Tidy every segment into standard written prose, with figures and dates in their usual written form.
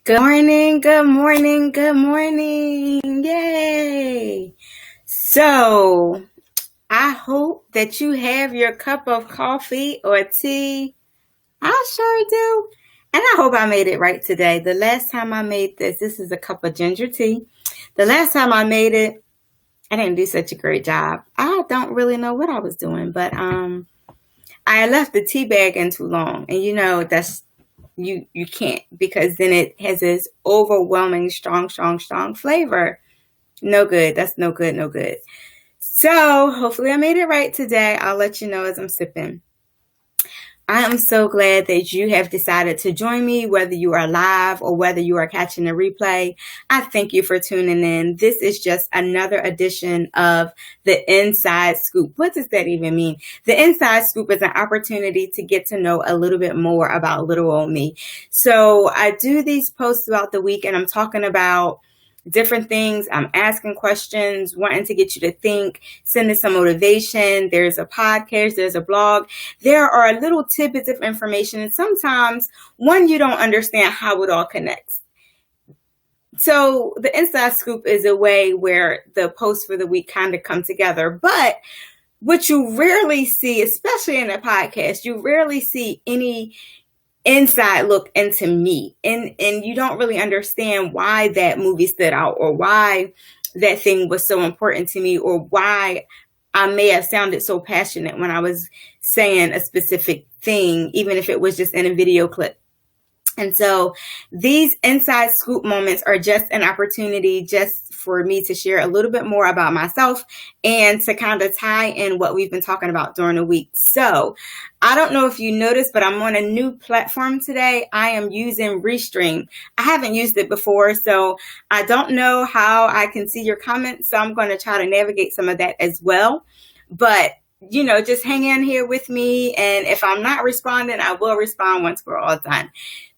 Good morning, good morning, good morning. Yay. So, I hope that you have your cup of coffee or tea. I sure do. And I hope I made it right today. The last time I made this is a cup of ginger tea. The last time I made it, I didn't do such a great job. I don't really know what I was doing, but I left the tea bag in too long. And that's you can't, because then it has this overwhelming strong flavor. No good. That's no good, no good. So hopefully I made it right today. I'll let you know as I'm sipping. I am so glad that you have decided to join me, whether you are live or whether you are catching the replay. I thank you for tuning in. This is just another edition of the Inside Scoop. What does that even mean? The Inside Scoop is an opportunity to get to know a little bit more about little old me. So I do these posts throughout the week, and I'm talking about different things. I'm asking questions, wanting to get you to think, sending some motivation. There's a podcast, there's a blog. There are little tidbits of information, and sometimes you don't understand how it all connects. So the Inside Scoop is a way where the posts for the week kind of come together. But what you rarely see, especially in a podcast, you rarely see any inside look into me, and you don't really understand why that movie stood out, or why that thing was so important to me, or why I may have sounded so passionate when I was saying a specific thing, even if it was just in a video clip. And so these inside scoop moments are just an opportunity just for me to share a little bit more about myself and to kind of tie in what we've been talking about during the week. So I don't know if you noticed, but I'm on a new platform today. I am using Restream. I haven't used it before, so I don't know how I can see your comments. So I'm going to try to navigate some of that as well. But just hang in here with me. And if I'm not responding, I will respond once we're all done.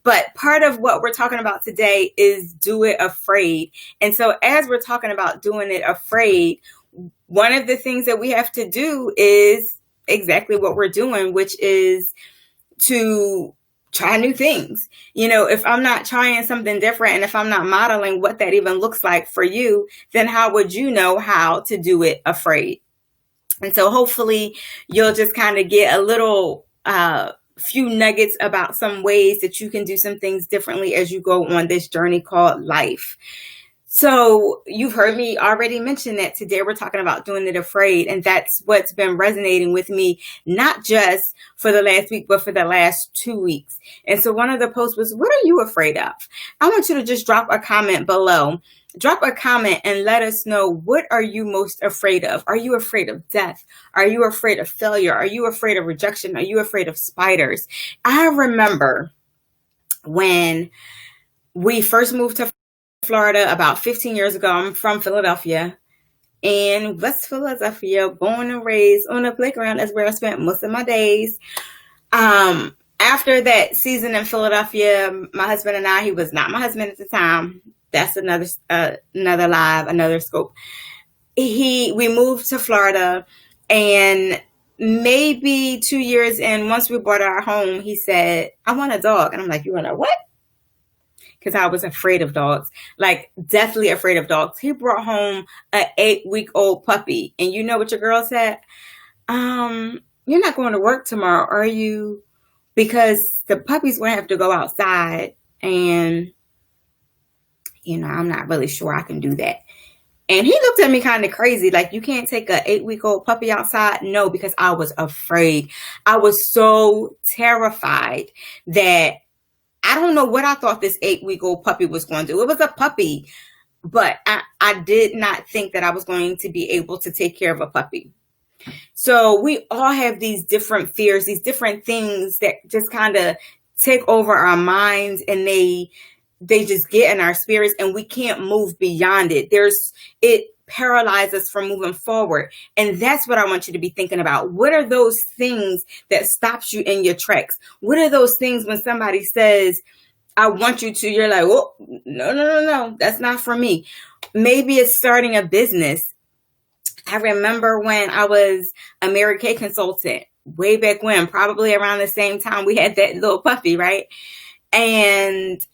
But part of what we're talking about today is do it afraid. And so as we're talking about doing it afraid, one of the things that we have to do is exactly what we're doing, which is to try new things. If I'm not trying something different, and if I'm not modeling what that even looks like for you, then how would you know how to do it afraid? And so hopefully you'll just kind of get a little few nuggets about some ways that you can do some things differently as you go on this journey called life. So you've heard me already mention that today we're talking about doing it afraid. And that's what's been resonating with me, not just for the last week, but for the last 2 weeks. And so one of the posts was, what are you afraid of? I want you to just drop a comment below. Drop a comment and let us know, what are you most afraid of? Are you afraid of death? Are you afraid of failure? Are you afraid of rejection? Are you afraid of spiders? I remember when we first moved to Florida about 15 years ago. I'm from Philadelphia, in West Philadelphia, born and raised on the playground. That's where I spent most of my days. After that season in Philadelphia, my husband and I, he was not my husband at the time. That's another live, another scope. We moved to Florida, and maybe 2 years in, once we bought our home, he said, I want a dog. And I'm like, you want a what? Because I was afraid of dogs, like deathly afraid of dogs. He brought home an 8-week-old puppy. And you know what your girl said? You're not going to work tomorrow, are you? Because the puppy's going to have to go outside, and I'm not really sure I can do that. And he looked at me kind of crazy, like, you can't take an 8-week-old puppy outside? No, because I was afraid. I was so terrified that I don't know what I thought this 8-week-old puppy was going to do. It was a puppy, but I did not think that I was going to be able to take care of a puppy. So we all have these different fears, these different things that just kind of take over our minds, and they just get in our spirits, and we can't move beyond it. It paralyzes us from moving forward. And that's what I want you to be thinking about. What are those things that stops you in your tracks? What are those things when somebody says, I want you to, you're like, oh, no, that's not for me. Maybe it's starting a business. I remember when I was a Mary Kay consultant way back when, probably around the same time we had that little puppy, right? And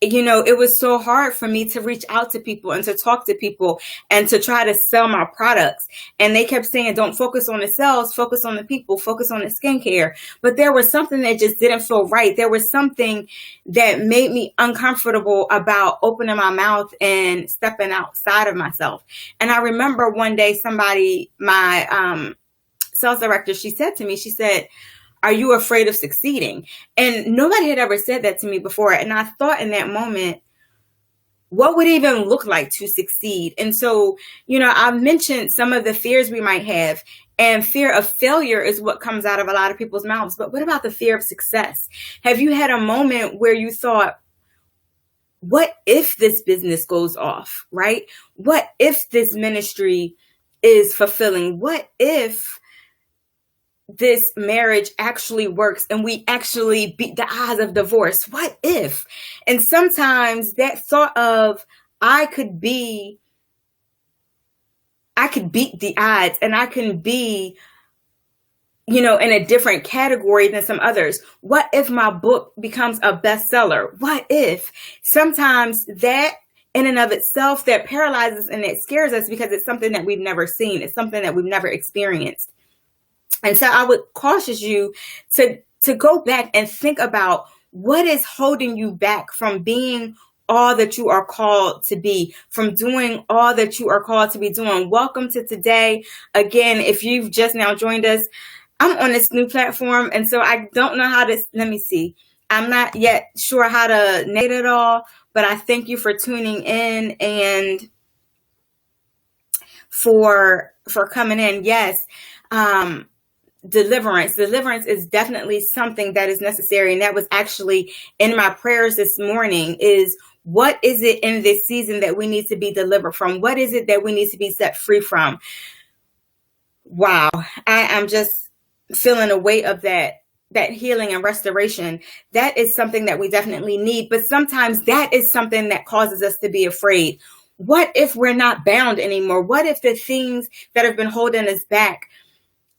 it was so hard for me to reach out to people and to talk to people and to try to sell my products. And they kept saying, don't focus on the sales, focus on the people, focus on the skincare. But there was something that just didn't feel right. There was something that made me uncomfortable about opening my mouth and stepping outside of myself. And I remember one day my sales director, she said to me, she said, are you afraid of succeeding? And nobody had ever said that to me before. And I thought in that moment, what would it even look like to succeed? And so, I mentioned some of the fears we might have, and fear of failure is what comes out of a lot of people's mouths. But what about the fear of success? Have you had a moment where you thought, what if this business goes off, right? What if this ministry is fulfilling? What if this marriage actually works and we actually beat the odds of divorce? What if? And sometimes that thought of I could beat the odds and I can be, in a different category than some others. What if my book becomes a bestseller? What if? Sometimes that in and of itself, that paralyzes and it scares us because it's something that we've never seen. It's something that we've never experienced. And so I would caution you to go back and think about what is holding you back from being all that you are called to be, from doing all that you are called to be doing. Welcome to today. Again, if you've just now joined us, I'm on this new platform. And so I don't know how to, let me see. I'm not yet sure how to navigate it all, but I thank you for tuning in and for coming in. Yes. Deliverance is definitely something that is necessary. And that was actually in my prayers this morning, is what is it in this season that we need to be delivered from? What is it that we need to be set free from? Wow. I am just feeling a weight of that healing and restoration. That is something that we definitely need. But sometimes that is something that causes us to be afraid. What if we're not bound anymore? What if the things that have been holding us back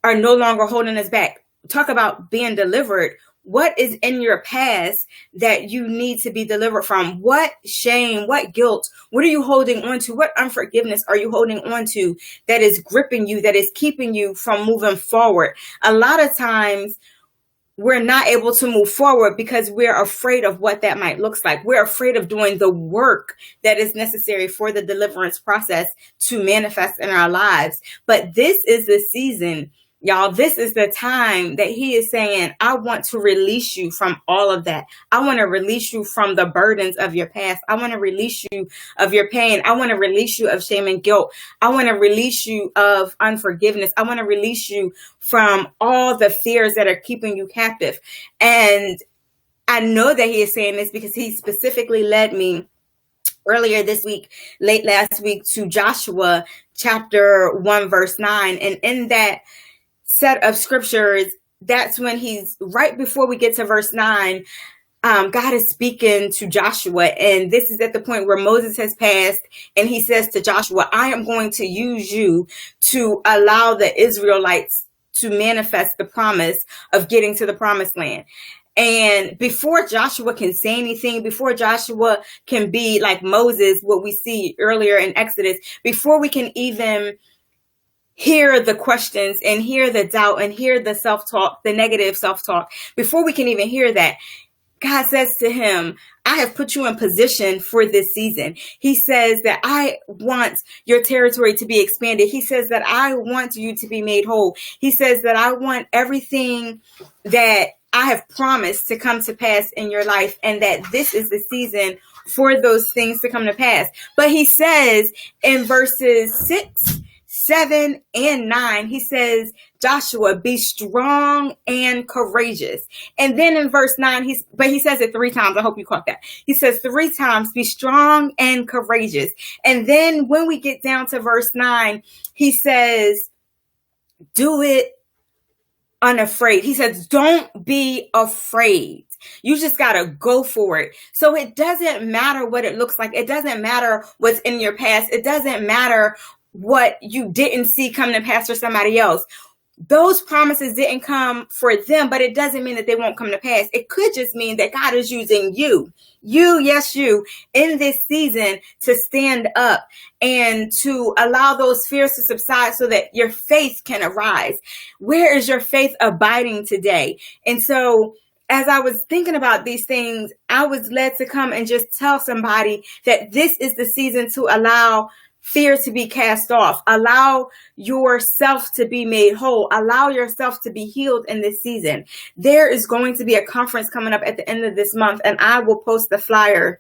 are no longer holding us back? Talk about being delivered. What is in your past that you need to be delivered from? What shame, what guilt, what are you holding on to? What unforgiveness are you holding on to that is gripping you, that is keeping you from moving forward? A lot of times we're not able to move forward because we're afraid of what that might look like. We're afraid of doing the work that is necessary for the deliverance process to manifest in our lives. But this is the season, y'all, this is the time that he is saying, I want to release you from all of that. I want to release you from the burdens of your past. I want to release you of your pain. I want to release you of shame and guilt. I want to release you of unforgiveness. I want to release you from all the fears that are keeping you captive. And I know that he is saying this because he specifically led me earlier this week, late last week, to Joshua chapter 1, verse 9. And in that set of scriptures, that's when he's right before we get to verse 9. God is speaking to Joshua, and this is at the point where Moses has passed, and he says to Joshua, I am going to use you to allow the Israelites to manifest the promise of getting to the promised land. And before Joshua can say anything, before Joshua can be like Moses, what we see earlier in Exodus, before we can even hear the questions and hear the doubt and hear the self-talk, the negative self-talk, before we can even hear that, God says to him, I have put you in position for this season. He says that I want your territory to be expanded. He says that I want you to be made whole. He says that I want everything that I have promised to come to pass in your life, and that this is the season for those things to come to pass. But he says in verses 6, 7, and 9, he says, Joshua, be strong and courageous. And then in verse 9, he says it 3 times. I hope you caught that. He says 3 times, be strong and courageous. And then when we get down to verse 9, he says, do it unafraid. He says, don't be afraid. You just got to go for it. So it doesn't matter what it looks like. It doesn't matter what's in your past. It doesn't matter what you didn't see come to pass for somebody else. those promises didn't come for them, but it doesn't mean that they won't come to pass. It could just mean that God is using you, yes, you, in this season to stand up and to allow those fears to subside so that your faith can arise. Where is your faith abiding today? And so as I was thinking about these things, I was led to come and just tell somebody that this is the season to allow fear to be cast off. Allow yourself to be made whole. Allow yourself to be healed in this season. There is going to be a conference coming up at the end of this month, and I will post the flyer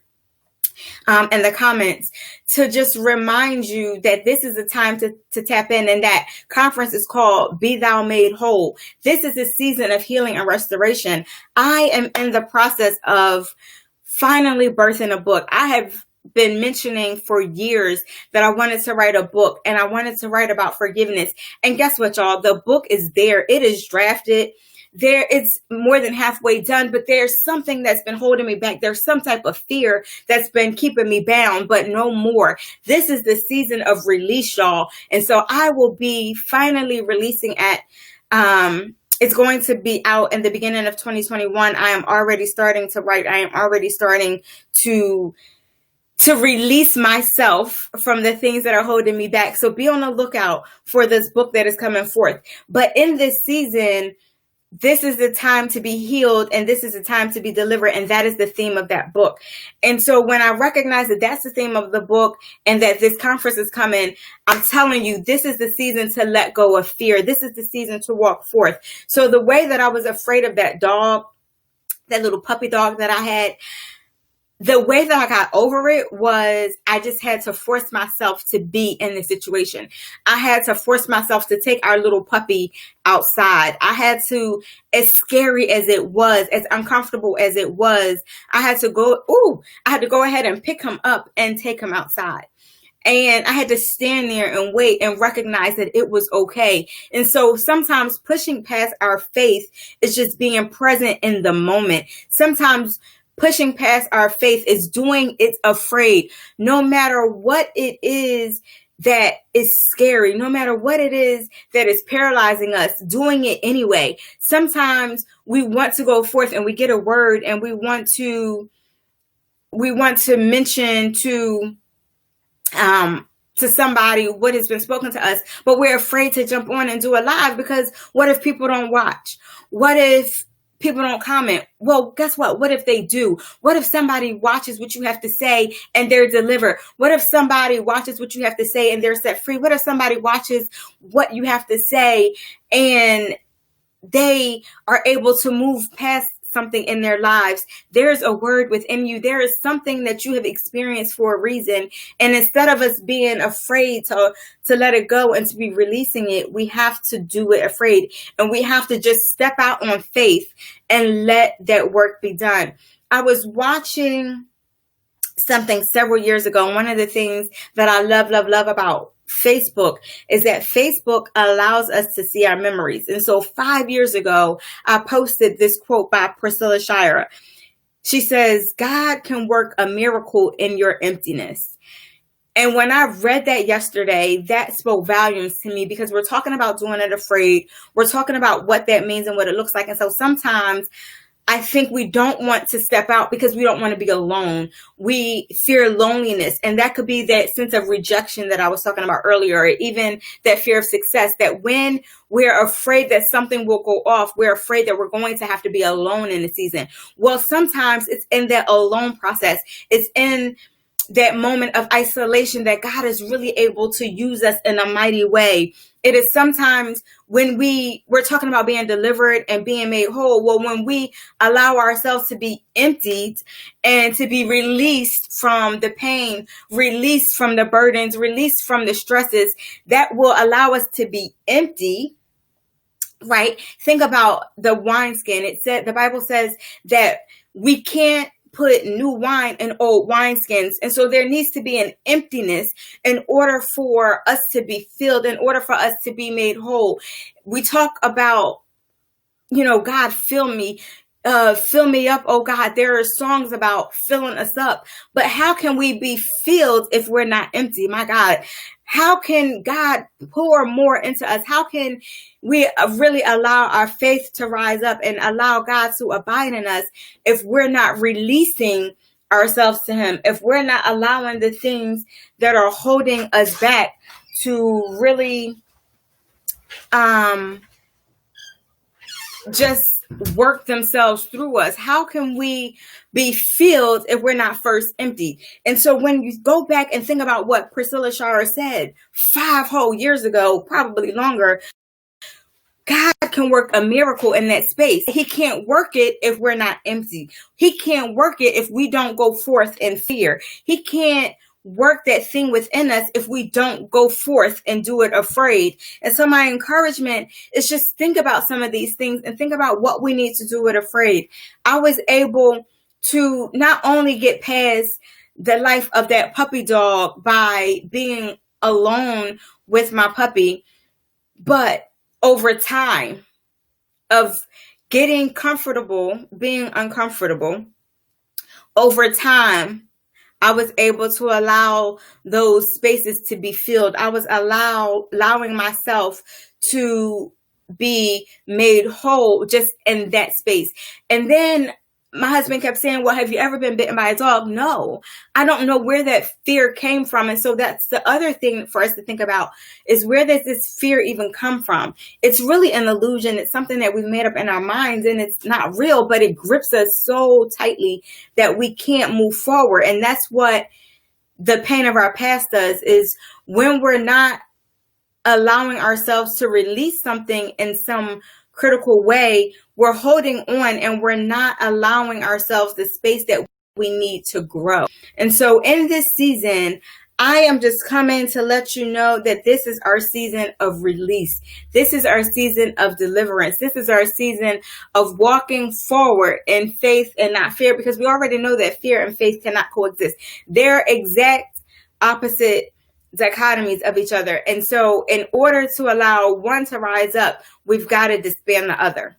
in the comments to just remind you that this is the time to tap in, and that conference is called Be Thou Made Whole. This is a season of healing and restoration. I am in the process of finally birthing a book. I have been mentioning for years that I wanted to write a book, and I wanted to write about forgiveness. And guess what, y'all? The book is there. It is drafted. It's more than halfway done, but there's something that's been holding me back. There's some type of fear that's been keeping me bound, but no more. This is the season of release, y'all. And so I will be finally releasing it's going to be out in the beginning of 2021. I am already starting to write. I am already starting to release myself from the things that are holding me back. So be on the lookout for this book that is coming forth. But in this season, this is the time to be healed, and this is the time to be delivered. And that is the theme of that book. And so when I recognize that that's the theme of the book and that this conference is coming, I'm telling you, this is the season to let go of fear. This is the season to walk forth. So the way that I was afraid of that dog, that little puppy dog that I had, the way that I got over it was I just had to force myself to be in the situation. I had to force myself to take our little puppy outside. I had to, as scary as it was, as uncomfortable as it was, I had to go ahead and pick him up and take him outside. And I had to stand there and wait and recognize that it was okay. And so sometimes pushing past our faith is just being present in the moment. Sometimes pushing past our faith is doing it afraid, no matter what it is that is scary, no matter what it is that is paralyzing us, doing it anyway. Sometimes we want to go forth and we get a word and we want to mention to somebody what has been spoken to us, but we're afraid to jump on and do a live because what if people don't watch? What if people don't comment? Well, guess what? What if they do? What if somebody watches what you have to say and they're delivered? What if somebody watches what you have to say and they're set free? What if somebody watches what you have to say and they are able to move past something in their lives? There's a word within you. There is something that you have experienced for a reason. And instead of us being afraid to let it go and to be releasing it, we have to do it afraid. And we have to just step out on faith and let that work be done. I was watching something several years ago. And one of the things that I love about Facebook is that Facebook allows us to see our memories. And so 5 years ago, I posted this quote by Priscilla Shirer. She says, God can work a miracle in your emptiness. And when I read that yesterday, that spoke volumes to me because we're talking about doing it afraid. We're talking about what that means and what it looks like. And so sometimes I think we don't want to step out because we don't want to be alone. We fear loneliness. And that could be that sense of rejection that I was talking about earlier, or even that fear of success, that when we're afraid that something will go off, we're afraid that we're going to have to be alone in the season. Well, sometimes it's in that alone process. It's in that moment of isolation that God is really able to use us in a mighty way. It is sometimes when we're talking about being delivered and being made whole. Well, when we allow ourselves to be emptied and to be released from the pain, released from the burdens, released from the stresses, that will allow us to be empty. Right? Think about the wineskin. The Bible says that we can't put new wine in old wineskins. And so there needs to be an emptiness in order for us to be filled, in order for us to be made whole. We talk about, God, fill me. fill me up, oh God. There are songs about filling us up, but how can we be filled if we're not empty? My God, how can God pour more into us? How can we really allow our faith to rise up and allow God to abide in us if we're not releasing ourselves to Him, if we're not allowing the things that are holding us back to really just work themselves through us? How can we be filled if we're not first empty? And so when you go back and think about what Priscilla Shirer said 5 whole years ago, probably longer, God can work a miracle in that space. He can't work it if we're not empty. He can't work it if we don't go forth in fear. He can't work that thing within us if we don't go forth and do it afraid. And so my encouragement is just think about some of these things and think about what we need to do it afraid. I was able to not only get past the life of that puppy dog by being alone with my puppy, but over time of getting comfortable, being uncomfortable, over time, I was able to allow those spaces to be filled. I was allowing myself to be made whole just in that space. And then my husband kept saying, well, have you ever been bitten by a dog? No, I don't know where that fear came from. And so that's the other thing for us to think about is where does this fear even come from? It's really an illusion. It's something that we've made up in our minds and it's not real, but it grips us so tightly that we can't move forward. And that's what the pain of our past does is when we're not allowing ourselves to release something in some critical way, we're holding on and we're not allowing ourselves the space that we need to grow. And so in this season, I am just coming to let you know that this is our season of release. This is our season of deliverance. This is our season of walking forward in faith and not fear, because we already know that fear and faith cannot coexist. They're exact opposite dichotomies of each other. And so in order to allow one to rise up, we've got to disband the other.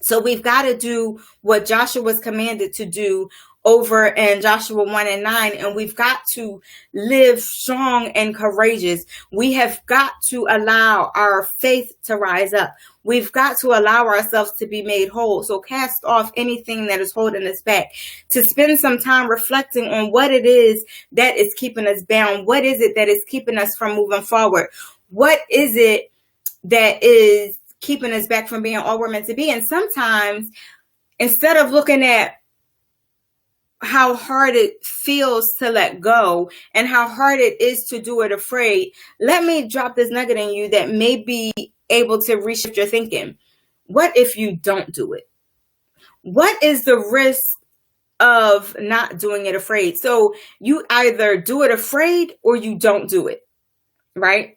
So we've got to do what Joshua was commanded to do over in Joshua 1:9, and we've got to live strong and courageous. We have got to allow our faith to rise up. We've got to allow ourselves to be made whole. So cast off anything that is holding us back, to spend some time reflecting on what it is that is keeping us bound. What is it that is keeping us from moving forward? What is it that is keeping us back from being all we're meant to be? And sometimes instead of looking at how hard it feels to let go and how hard it is to do it afraid, let me drop this nugget in you that may be able to reshift your thinking. What if you don't do it? What is the risk of not doing it afraid? So you either do it afraid or you don't do it, right?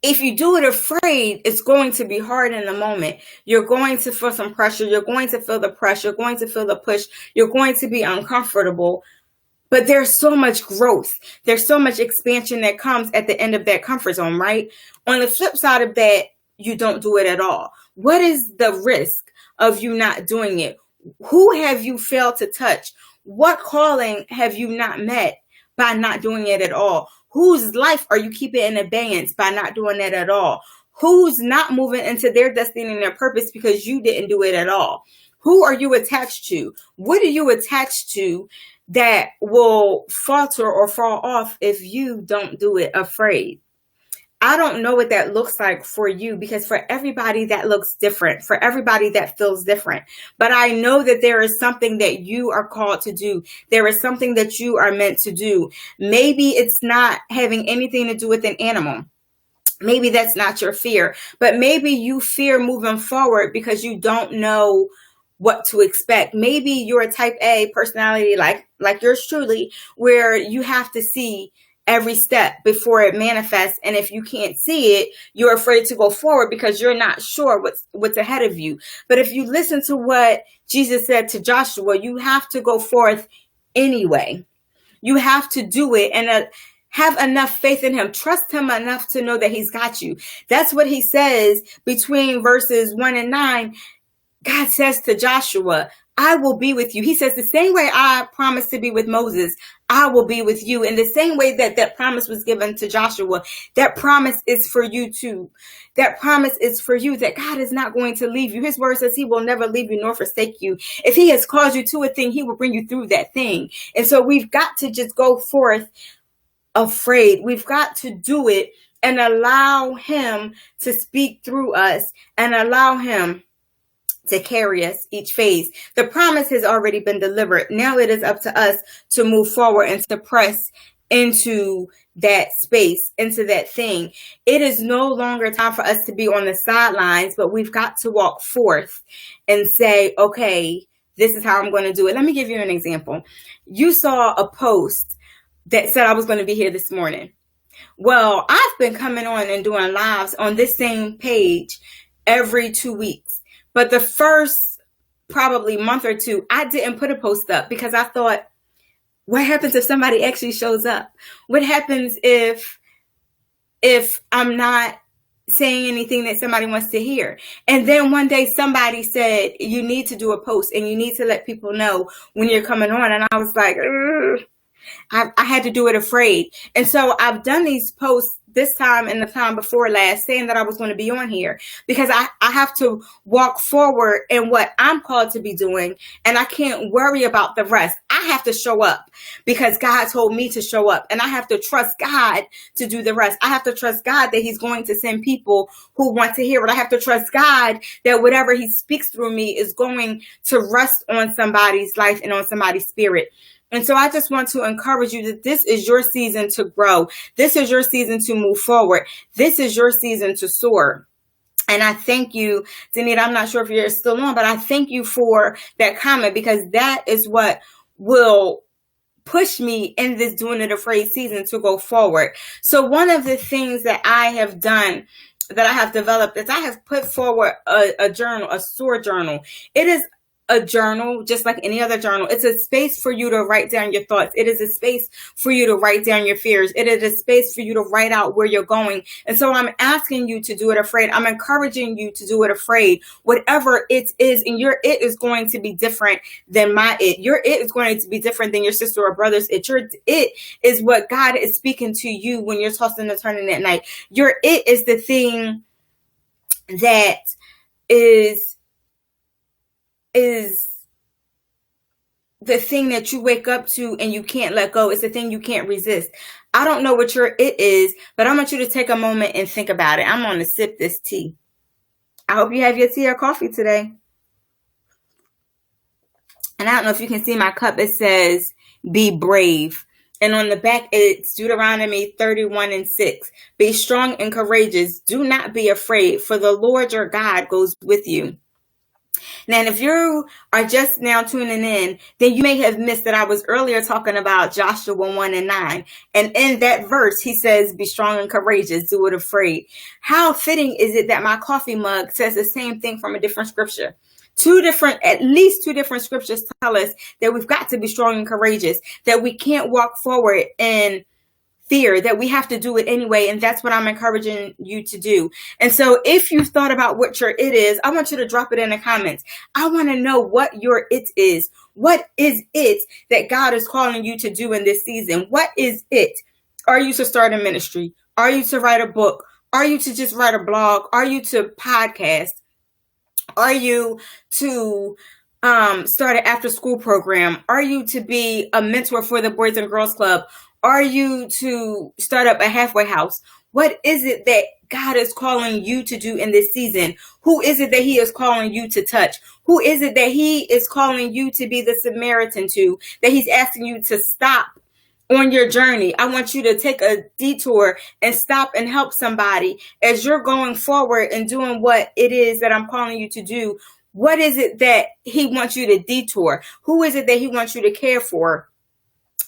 If you do it afraid, it's going to be hard in the moment. You're going to feel some pressure. You're going to feel the pressure. You're going to feel the push. You're going to be uncomfortable. But there's so much growth. There's so much expansion that comes at the end of that comfort zone, right? On the flip side of that, you don't do it at all. What is the risk of you not doing it? Who have you failed to touch? What calling have you not met by not doing it at all? Whose life are you keeping in abeyance by not doing that at all? Who's not moving into their destiny and their purpose because you didn't do it at all? Who are you attached to? What are you attached to that will falter or fall off if you don't do it afraid? I don't know what that looks like for you, because for everybody that looks different, for everybody that feels different. But I know that there is something that you are called to do. There is something that you are meant to do. Maybe it's not having anything to do with an animal. Maybe that's not your fear, but maybe you fear moving forward because you don't know what to expect. Maybe you're a type A personality like yours truly, where you have to see every step before it manifests. And if you can't see it, you're afraid to go forward because you're not sure what's ahead of you. But if you listen to what Jesus said to Joshua, you have to go forth anyway. You have to do it and have enough faith in him. Trust him enough to know that he's got you. That's what he says between verses 1 and 9. God says to Joshua, I will be with you. He says, the same way I promised to be with Moses, I will be with you. In the same way that that promise was given to Joshua, that promise is for you too. That promise is for you, that God is not going to leave you. His word says he will never leave you nor forsake you. If he has called you to a thing, he will bring you through that thing. And so we've got to just go forth afraid. We've got to do it and allow him to speak through us and allow him to carry us each phase. The promise has already been delivered. Now it is up to us to move forward and to press into that space, into that thing. It is no longer time for us to be on the sidelines, but we've got to walk forth and say, okay, this is how I'm going to do it. Let me give you an example. You saw a post that said I was going to be here this morning. Well, I've been coming on and doing lives on this same page every 2 weeks. But the first probably month or two, I didn't put a post up because I thought, what happens if somebody actually shows up? What happens if I'm not saying anything that somebody wants to hear? And then one day somebody said, you need to do a post and you need to let people know when you're coming on. And I was like, I had to do it afraid. And so I've done these posts this time and the time before last saying that I was going to be on here because I have to walk forward in what I'm called to be doing, and I can't worry about the rest. I have to show up because God told me to show up, and I have to trust God to do the rest. I have to trust God that he's going to send people who want to hear it. I have to trust God that whatever he speaks through me is going to rest on somebody's life and on somebody's spirit. And so I just want to encourage you that this is your season to grow. This is your season to move forward. This is your season to soar. And I thank you, Danita. I'm not sure if you're still on, but I thank you for that comment because that is what will push me in this Doing It Afraid season to go forward. So one of the things that I have done, that I have developed, is I have put forward a journal, a SOAR journal. It is a journal, just like any other journal. It's a space for you to write down your thoughts. It is a space for you to write down your fears. It is a space for you to write out where you're going. And so I'm asking you to do it afraid. I'm encouraging you to do it afraid. Whatever it is, and your it is going to be different than my it. Your it is going to be different than your sister or brother's it. Your it is what God is speaking to you when you're tossing and turning at night. Your it is the thing that is the thing that you wake up to and you can't let go. It's the thing you can't resist. I don't know what your it is, but I want you to take a moment and think about it. I'm going to sip this tea. I hope you have your tea or coffee today. And I don't know if you can see my cup. It says, be brave. And on the back, it's Deuteronomy 31:6. Be strong and courageous. Do not be afraid, for the Lord your God goes with you. Now, if you are just now tuning in, then you may have missed that I was earlier talking about Joshua 1:9. And in that verse, he says, be strong and courageous, do it afraid. How fitting is it that my coffee mug says the same thing from a different scripture? At least two different scriptures tell us that we've got to be strong and courageous, that we can't walk forward in fear, that we have to do it anyway. And that's what I'm encouraging you to do. And so if you've thought about what your it is, I want you to drop it in the comments. I want to know what your it is. What is it that God is calling you to do in this season? What is it? Are you to start a ministry? Are you to write a book? Are you to just write a blog? Are you to podcast? Are you to start an after school program? Are you to be a mentor for the Boys and Girls Club? Are you to start up a halfway house? What is it that God is calling you to do in this season? Who is it that he is calling you to touch? Who is it that he is calling you to be the Samaritan to, that he's asking you to stop on your journey? I want you to take a detour and stop and help somebody as you're going forward and doing what it is that I'm calling you to do. What is it that he wants you to detour? Who is it that he wants you to care for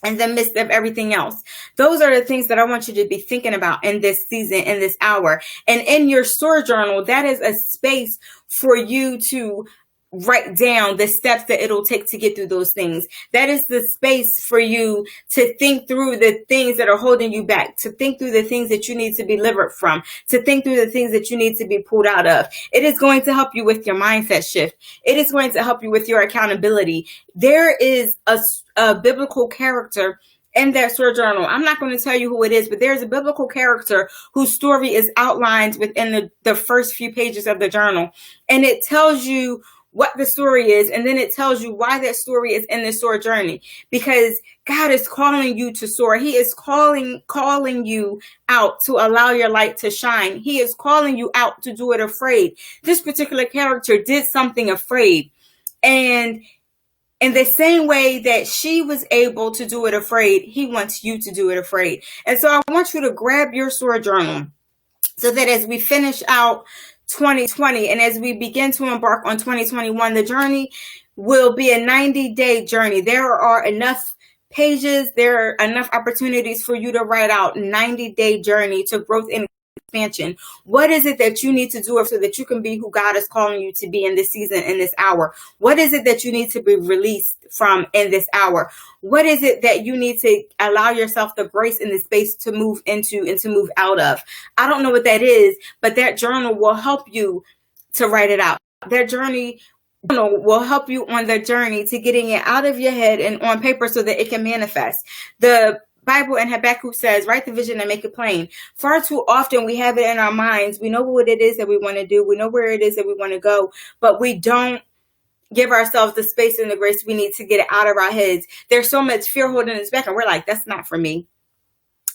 in the midst of everything else? Those are the things that I want you to be thinking about in this season, in this hour. And in your SOAR journal, that is a space for you to write down the steps that it'll take to get through those things. That is the space for you to think through the things that are holding you back, to think through the things that you need to be delivered from, to think through the things that you need to be pulled out of. It is going to help you with your mindset shift. It is going to help you with your accountability. There is a biblical character in that story journal. I'm not going to tell you who it is, but there's a biblical character whose story is outlined within the first few pages of the journal. And it tells you what the story is, and then it tells you why that story is in the soar journey. Because God is calling you to soar. He is calling you out to allow your light to shine. He is calling you out to do it afraid. This particular character did something afraid. And in the same way that she was able to do it afraid, he wants you to do it afraid. And so I want you to grab your soar journal so that as we finish out 2020 and as we begin to embark on 2021, the journey will be a 90-day journey. There are enough pages, there are enough opportunities for you to write out 90-day journey to growth and expansion. What is it that you need to do so that you can be who God is calling you to be in this season, in this hour? What is it that you need to be released from in this hour? What is it that you need to allow yourself the grace and the space to move into and to move out of? I don't know what that is, but that journal will help you to write it out. That journey will help you on the journey to getting it out of your head and on paper so that it can manifest. The Bible in Habakkuk says, write the vision and make it plain. Far too often we have it in our minds. We know what it is that we want to do. We know where it is that we want to go, but we don't give ourselves the space and the grace we need to get it out of our heads. There's so much fear holding us back, and we're like, that's not for me.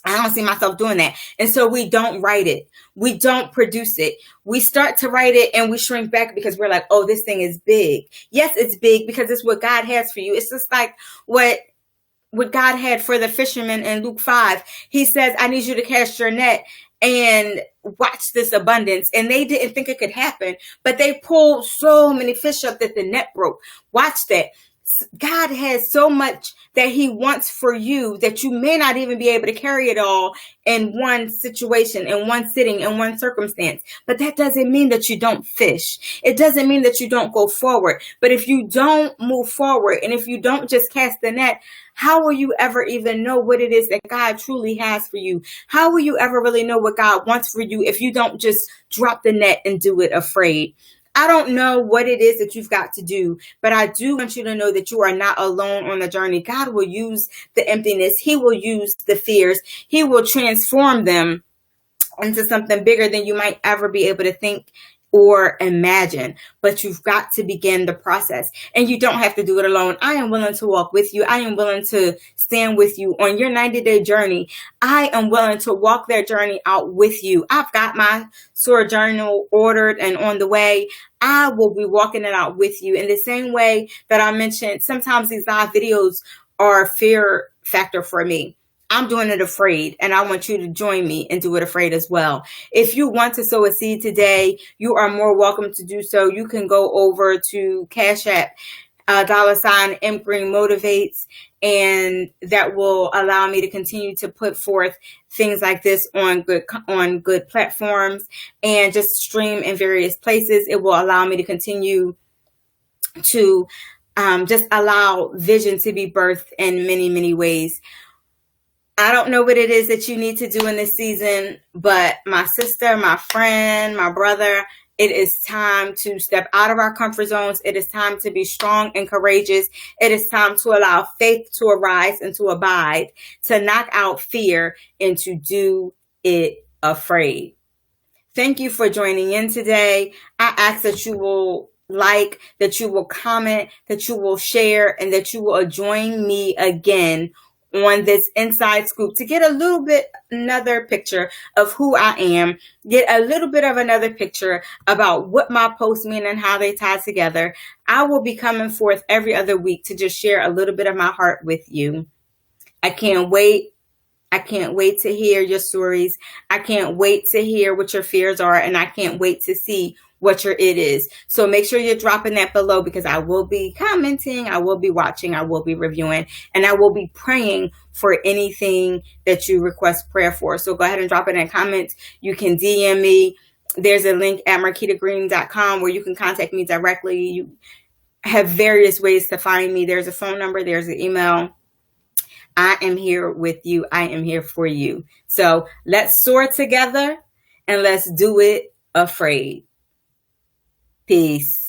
I don't see myself doing that. And so we don't write it. We don't produce it. We start to write it and we shrink back because we're like, oh, this thing is big. Yes, it's big because it's what God has for you. It's just like what God had for the fishermen in Luke 5. He says, I need you to cast your net and watch this abundance. And they didn't think it could happen, but they pulled so many fish up that the net broke. Watch that. God has so much that he wants for you that you may not even be able to carry it all in one situation, in one sitting, in one circumstance. But that doesn't mean that you don't fish. It doesn't mean that you don't go forward. But if you don't move forward and if you don't just cast the net, how will you ever even know what it is that God truly has for you? How will you ever really know what God wants for you if you don't just drop the net and do it afraid? I don't know what it is that you've got to do, but I do want you to know that you are not alone on the journey. God will use the emptiness. He will use the fears. He will transform them into something bigger than you might ever be able to think or imagine, but you've got to begin the process, and you don't have to do it alone. I am willing to walk with you. I am willing to stand with you on your 90-day journey. I am willing to walk that journey out with you. I've got my soar journal ordered and on the way. I will be walking it out with you in the same way that I mentioned. Sometimes these live videos are a fear factor for me. I'm doing it afraid, and I want you to join me and do it afraid as well. If you want to sow a seed today, you are more welcome to do so. You can go over to Cash App, $M Green Motivates, and that will allow me to continue to put forth things like this on good platforms and just stream in various places. It will allow me to continue to just allow vision to be birthed in many, many ways. I don't know what it is that you need to do in this season, but my sister, my friend, my brother, it is time to step out of our comfort zones. It is time to be strong and courageous. It is time to allow faith to arise and to abide, to knock out fear and to do it afraid. Thank you for joining in today. I ask that you will like, that you will comment, that you will share, and that you will join me again on this inside scoop to get a little bit another picture of who I am, get a little bit of another picture about what my posts mean and how they tie together. I will be coming forth every other week to just share a little bit of my heart with you. I can't wait. I can't wait to hear your stories. I can't wait to hear what your fears are, and I can't wait to see what your it is. So make sure you're dropping that below, because I will be commenting, I will be watching, I will be reviewing, and I will be praying for anything that you request prayer for. So go ahead and drop it in comments. You can DM me. There's a link at marquitagreen.com where you can contact me directly. have various ways to find me. There's a phone number, there's an email. I am here with you. I am here for you. So let's soar together and let's do it afraid. Peace.